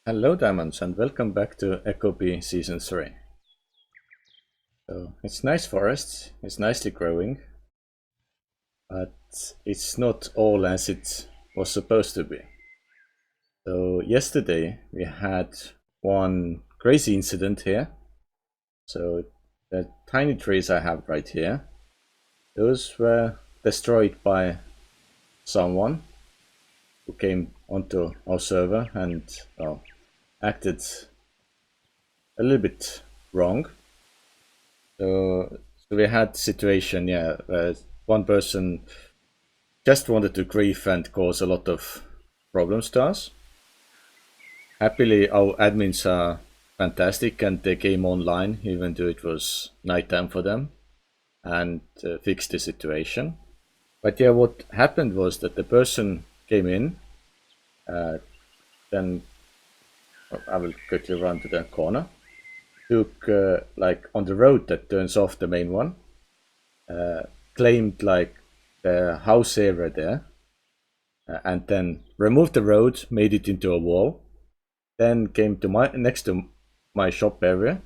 Hello diamonds and welcome back to Echo B Season 3. So it's nice forest, it's nicely growing, but it's not all as it was supposed to be. So yesterday we had one crazy incident here. So the tiny trees I have right here, those were destroyed by someone who came onto our server and acted a little bit wrong. So we had situation, yeah, where one person just wanted to grief and cause a lot of problems to us. Happily, our admins are fantastic and they came online even though it was nighttime for them and fixed the situation. But yeah, what happened was that the person came in, then I will quickly run to the corner, took like on the road that turns off the main one, claimed like the house area there, and then removed the road, made it into a wall, then came to my next to my shop area,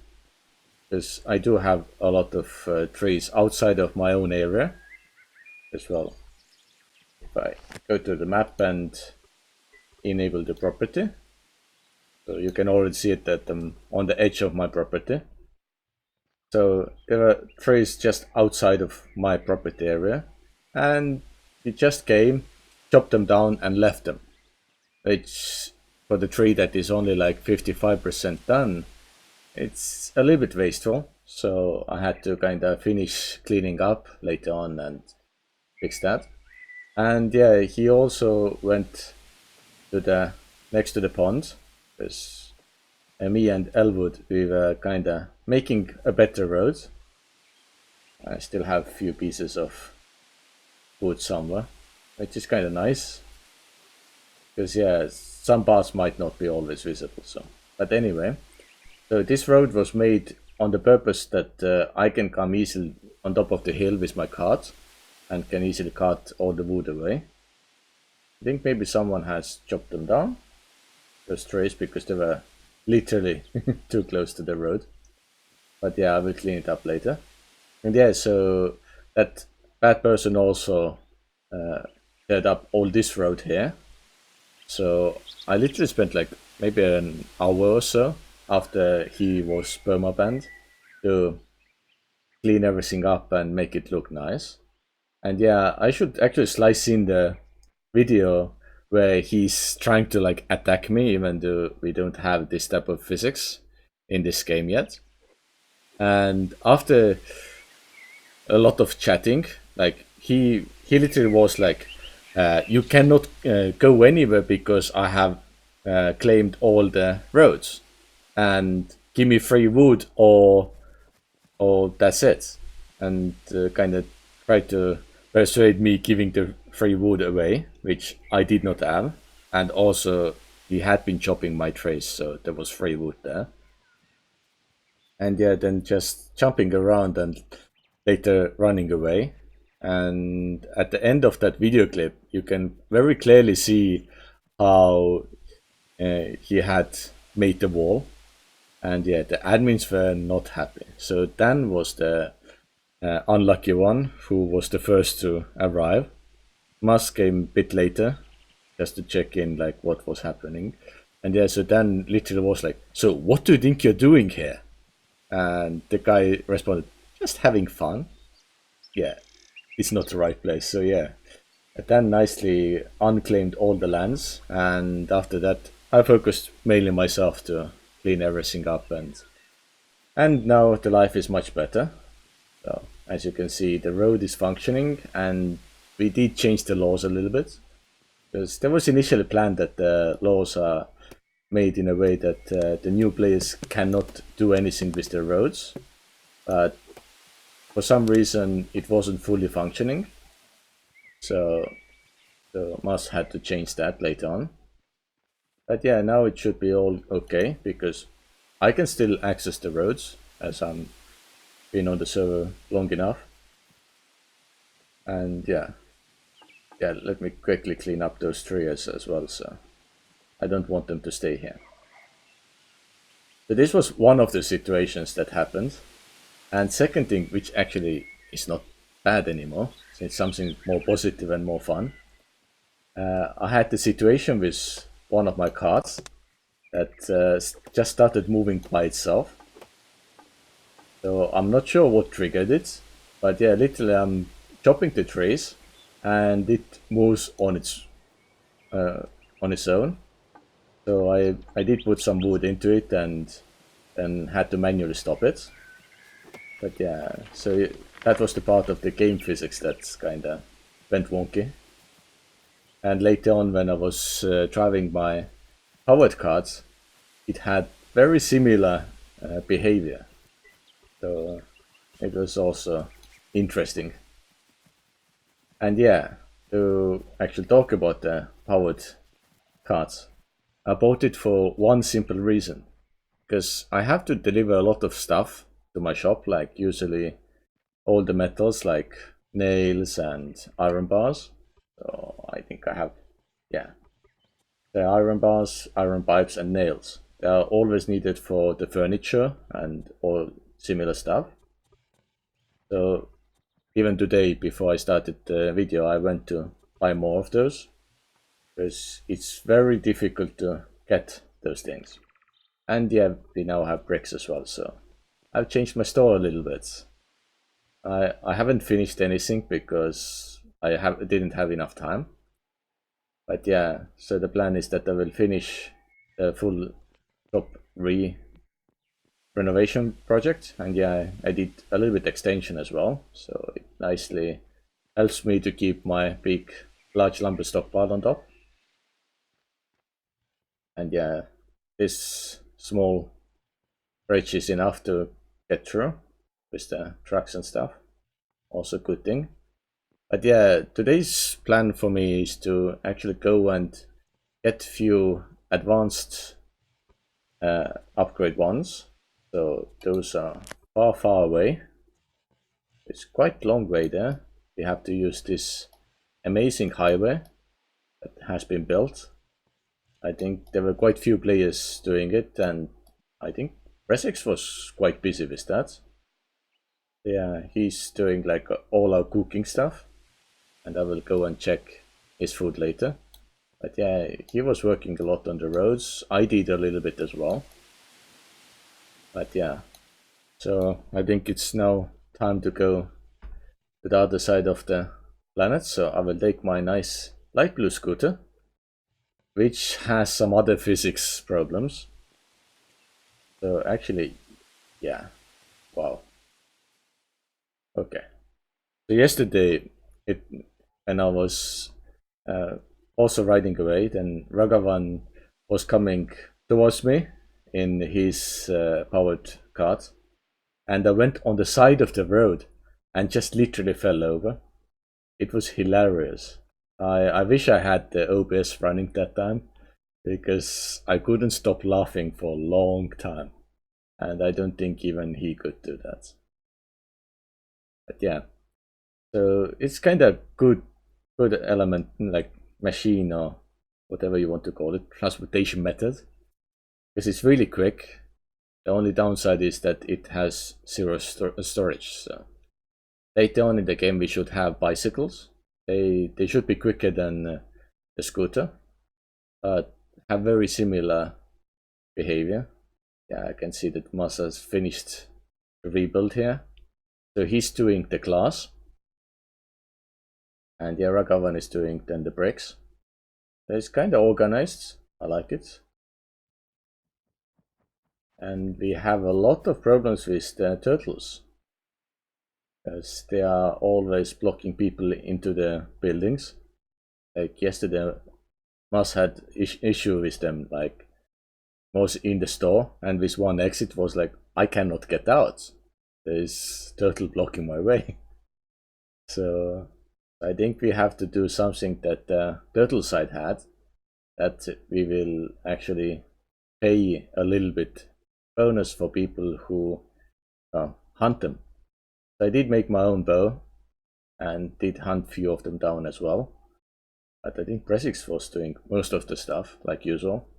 because I do have a lot of trees outside of my own area as well. If I go to the map and enable the property, so you can already see it that I'm on the edge of my property. So there are trees just outside of my property area, and he just came, chopped them down, and left them. Which, for the tree that is only like 55% done, it's a little bit wasteful. So I had to kind of finish cleaning up later on and fix that. And yeah, he also went to the next to the pond, because me and Elwood, we were kind of making a better road. I still have a few pieces of wood somewhere, which is kind of nice. Because yeah, some parts might not be always visible. So, but anyway, so this road was made on the purpose that I can come easily on top of the hill with my cart and can easily cut all the wood away. I think maybe someone has chopped them down, those trees, because they were literally too close to the road. But yeah, I will clean it up later. And yeah, so that bad person also set up all this road here. So I literally spent like maybe an hour or so after he was permabanned to clean everything up and make it look nice. And yeah, I should actually slice in the video where he's trying to like attack me, even though we don't have this type of physics in this game yet. And after a lot of chatting, like he literally was like, "You cannot go anywhere because I have claimed all the roads, and give me free wood or that's it," and kind of tried to persuade me giving the free wood away, which I did not have, and also he had been chopping my trees, so there was free wood there. And yeah, then just jumping around and later running away. And at the end of that video clip, you can very clearly see how he had made the wall. And yeah, the admins were not happy. So Dan was the unlucky one who was the first to arrive. Musk came a bit later just to check in like what was happening. And yeah, so Dan literally was like, "So what do you think you're doing here?" And the guy responded, "Just having fun." Yeah, it's not the right place. So yeah, Dan nicely unclaimed all the lands, and after that, I focused mainly myself to clean everything up, and now the life is much better. So as you can see, the road is functioning, and we did change the laws a little bit, because there was initially planned that the laws are made in a way that the new players cannot do anything with the roads, but for some reason it wasn't fully functioning, so Must had to change that later on. But yeah, now it should be all okay because I can still access the roads as I'm been on the server long enough. And yeah, let me quickly clean up those trees as well, so I don't want them to stay here. So this was one of the situations that happened. And second thing, which actually is not bad anymore, it's something more positive and more fun. I had the situation with one of my cards that just started moving by itself. So I'm not sure what triggered it, but yeah, literally I'm chopping the trees, and it moves uh, on its own. So I did put some wood into it and had to manually stop it. But yeah, so that was the part of the game physics that's kind of went wonky. And later on, when I was driving my powered cards, it had very similar behavior. So it was also interesting. And yeah, to actually talk about the powered cards, I bought it for one simple reason. Because I have to deliver a lot of stuff to my shop, like usually all the metals like nails and iron bars. So I think I have, yeah, the iron bars, iron pipes, and nails. They are always needed for the furniture and all similar stuff. So even today, before I started the video, I went to buy more of those because it's very difficult to get those things. And yeah, we now have bricks as well, so I've changed my store a little bit. I haven't finished anything because didn't have enough time. But yeah, so the plan is that I will finish the full shop renovation project, and yeah, I did a little bit extension as well, so it nicely helps me to keep my big large lumber stockpile on top. And yeah, this small bridge is enough to get through with the trucks and stuff. Also good thing. But yeah, today's plan for me is to actually go and get few advanced upgrade ones. So those are far away. It's quite long way there. We have to use this amazing highway that has been built. I think there were quite few players doing it, and I think Resex was quite busy with that. Yeah, he's doing like all our cooking stuff, and I will go and check his food later. But yeah, he was working a lot on the roads. I did a little bit as well. But yeah, so I think it's now time to go to the other side of the planet. So I will take my nice light blue scooter, which has some other physics problems. So actually, yeah, wow. Okay. So yesterday, it when I was uh, also riding away, then Ragavan was coming towards me in his powered cart, and I went on the side of the road and just literally fell over. It was hilarious. I wish I had the OBS running that time because I couldn't stop laughing for a long time, and I don't think even he could do that. But yeah, so it's kind of good element like machine or whatever you want to call it, transportation method, because it's really quick. The only downside is that it has zero storage. So later on in the game, we should have bicycles. They should be quicker than the scooter, but have very similar behavior. Yeah, I can see that Masa's finished the rebuild here. So he's doing the glass, and yeah, Ragavan is doing then the bricks. It's kind of organized. I like it. And we have a lot of problems with the turtles, as they are always blocking people into the buildings. Like yesterday, Mas had issue with them, like was in the store, and with one exit was like, I cannot get out. There's turtle blocking my way. So I think we have to do something that the turtle side had, that we will actually pay a little bit bonus for people who hunt them. So I did make my own bow and did hunt few of them down as well. But I think Presix was doing most of the stuff like usual.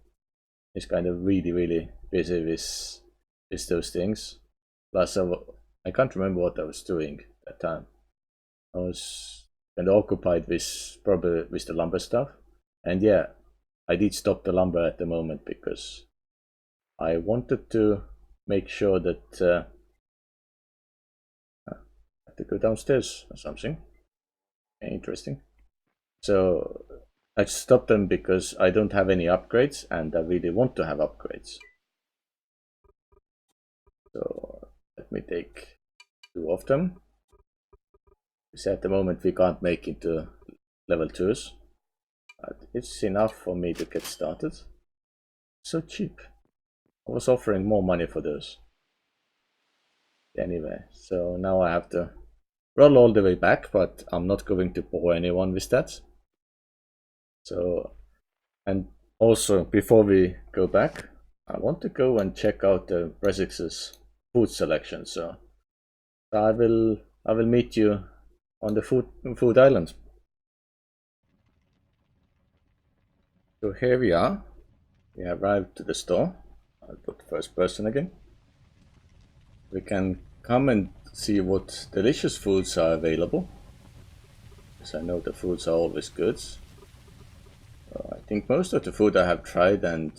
is kind of really busy with those things. Plus, I can't remember what I was doing at that time. I was kind of occupied with probably with the lumber stuff, and yeah, I did stop the lumber at the moment because I wanted to make sure that I have to go downstairs or something. Interesting. So I stopped them because I don't have any upgrades and I really want to have upgrades. So let me take 2 of them. So at the moment we can't make it to level 2s, but it's enough for me to get started. So cheap. I was offering more money for those. Anyway, so now I have to roll all the way back, but I'm not going to bore anyone with that. So, and also before we go back, I want to go and check out the Resix's food selection. So I will meet you on the food island. So here we are. We arrived to the store. I'll put first person again. We can come and see what delicious foods are available. Because I know the foods are always good. I think most of the food I have tried, and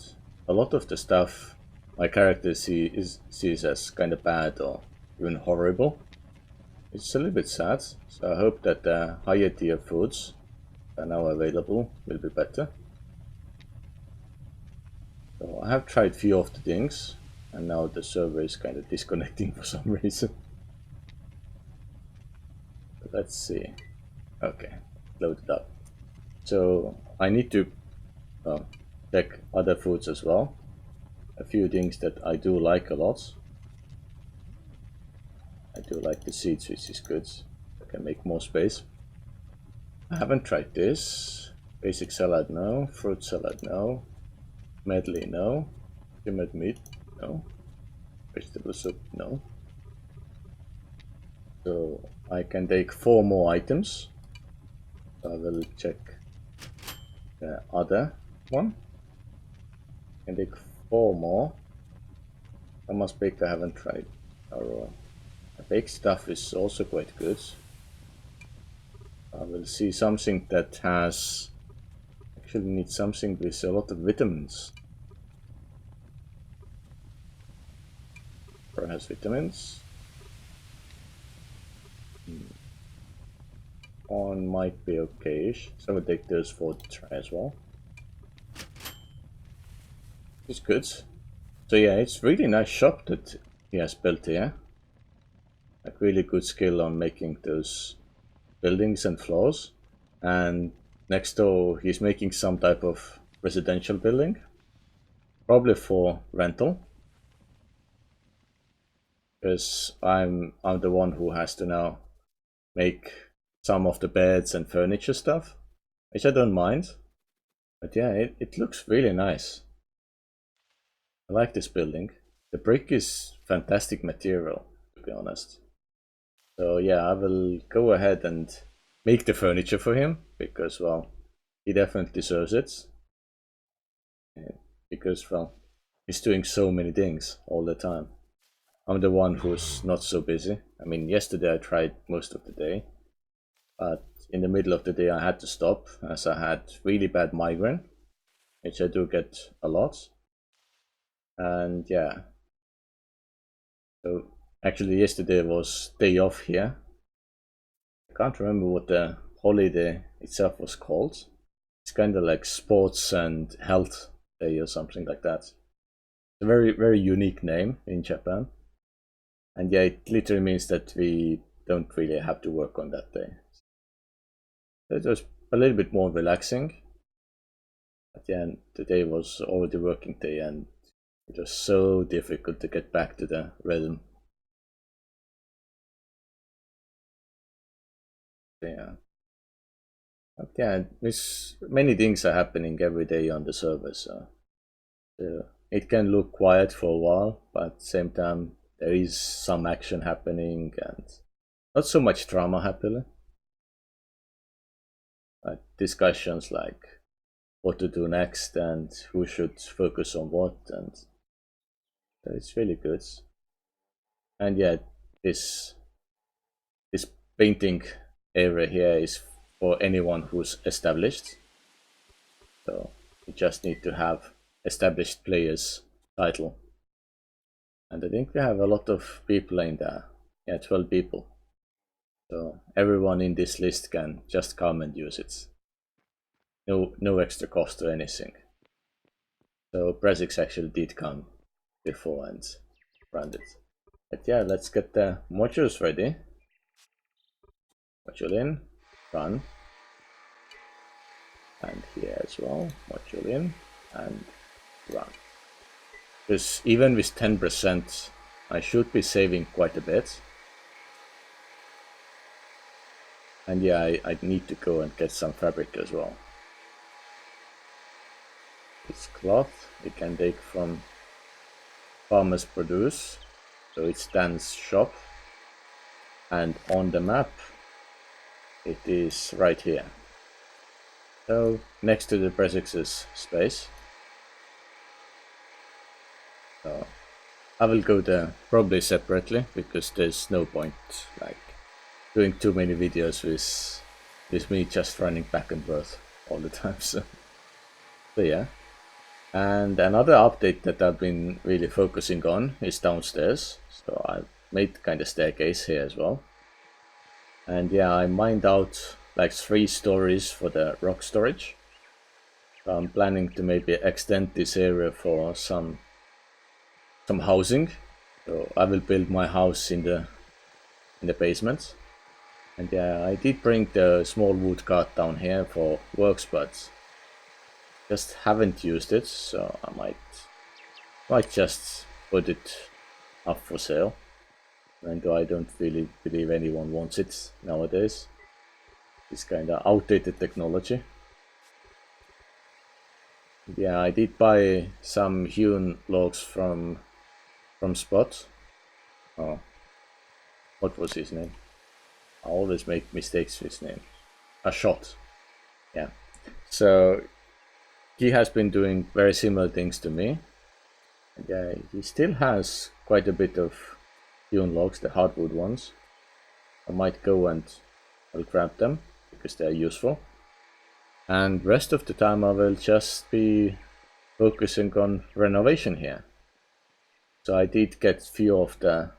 a lot of the stuff my character sees as kind of bad or even horrible. It's a little bit sad, so I hope that the higher tier foods that are now available will be better. So I have tried few of the things, and now the server is kind of disconnecting for some reason. But let's see. Okay, loaded up. So I need to check other foods as well. A few things that I do like a lot. I do like the seeds, which is good. I can make more space. I haven't tried this. Basic salad, no. Fruit salad, no. Medley, no. Simmered meat, no. Vegetable soup, no. So I can take 4 more items. So I will check the other one. I can take 4 more. How much baked I haven't tried. Or baked stuff is also quite good. I will see something that has actually need something with a lot of vitamins. Or has vitamins. One might be okay-ish, so I will take those 4 to try as well. It's good. So yeah, it's really nice shop that he has built here. Like really good skill on making those buildings and floors. And next door he's making some type of residential building. Probably for rental. Because I'm the one who has to now make some of the beds and furniture stuff. Which I don't mind. But yeah, it looks really nice. I like this building. The brick is fantastic material, to be honest. So yeah, I will go ahead and make the furniture for him, because, well, he definitely deserves it. Because, well, he's doing so many things all the time. I'm the one who's not so busy. I mean, yesterday I tried most of the day, but in the middle of the day I had to stop as I had really bad migraine, which I do get a lot. And yeah, so actually yesterday was day off here. I can't remember what the holiday itself was called. It's kind of like sports and health day or something like that. It's a very unique name in Japan. And yeah, it literally means that we don't really have to work on that day. So it was a little bit more relaxing. At the end, the day was already working day, and it was so difficult to get back to the rhythm. Yeah. But yeah, there's many things are happening every day on the server, so it can look quiet for a while, but at the same time there is some action happening and not so much drama happily. But discussions like what to do next and who should focus on what, and it's really good. And yeah, this this painting area here is for anyone who's established. So you just need to have established players title. And I think we have a lot of people in there. Yeah, 12 people. So everyone in this list can just come and use it. No extra cost or anything. So Presix actually did come before and run it. But yeah, let's get the modules ready. Module in, run. And here as well, module in and run. Because even with 10%, I should be saving quite a bit. And yeah, I need to go and get some fabric as well. This cloth we can take from Farmers Produce, so it's Dan's shop. And on the map, it is right here. So next to the Presix's space. So I will go there probably separately because there's no point like doing too many videos with me just running back and forth all the time. So yeah. And another update that I've been really focusing on is downstairs. So I made kind of staircase here as well. And yeah, I mined out like 3 stories for the rock storage. So I'm planning to maybe extend this area for some housing. So I will build my house in the basement. And yeah, I did bring the small wood cart down here for works, but just haven't used it, so I might just put it up for sale. And I don't really believe anyone wants it nowadays. It's kind of outdated technology. Yeah, I did buy some hewn logs from Spot. Oh, what was his name? I always make mistakes with his name. A Shot. Yeah. So he has been doing very similar things to me. And yeah, he still has quite a bit of hewn logs, the hardwood ones. I might go and I'll grab them because they're useful. And rest of the time I will just be focusing on renovation here. So I did get few of the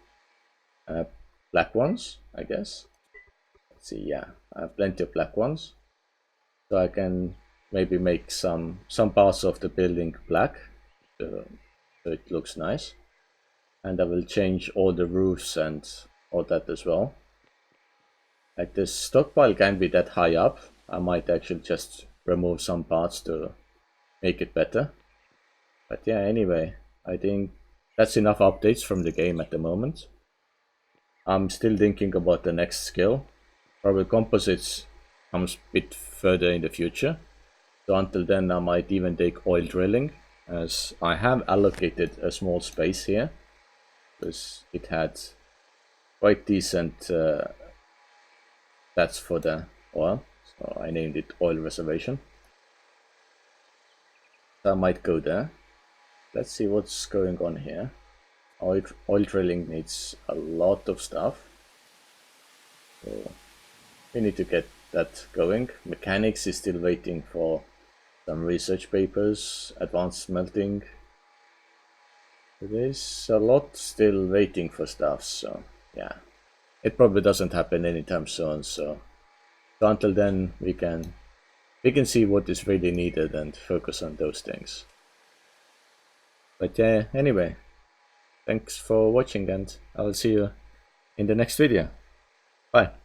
black ones, I guess. Let's see, yeah, I have plenty of black ones. So I can maybe make some parts of the building black, so it looks nice. And I will change all the roofs and all that as well. Like the stockpile can't be that high up. I might actually just remove some parts to make it better. But yeah, anyway, I think that's enough updates from the game at the moment. I'm still thinking about the next skill. Probably composites comes a bit further in the future. So until then I might even take oil drilling, as I have allocated a small space here. Because it had quite decent stats for the oil. So I named it Oil Reservation. So I might go there. Let's see what's going on here. Oil drilling needs a lot of stuff. So we need to get that going. Mechanics is still waiting for some research papers. Advanced smelting. There's a lot still waiting for stuff, so yeah. It probably doesn't happen anytime soon, so until then we can see what is really needed and focus on those things. But yeah, anyway, thanks for watching and I will see you in the next video. Bye.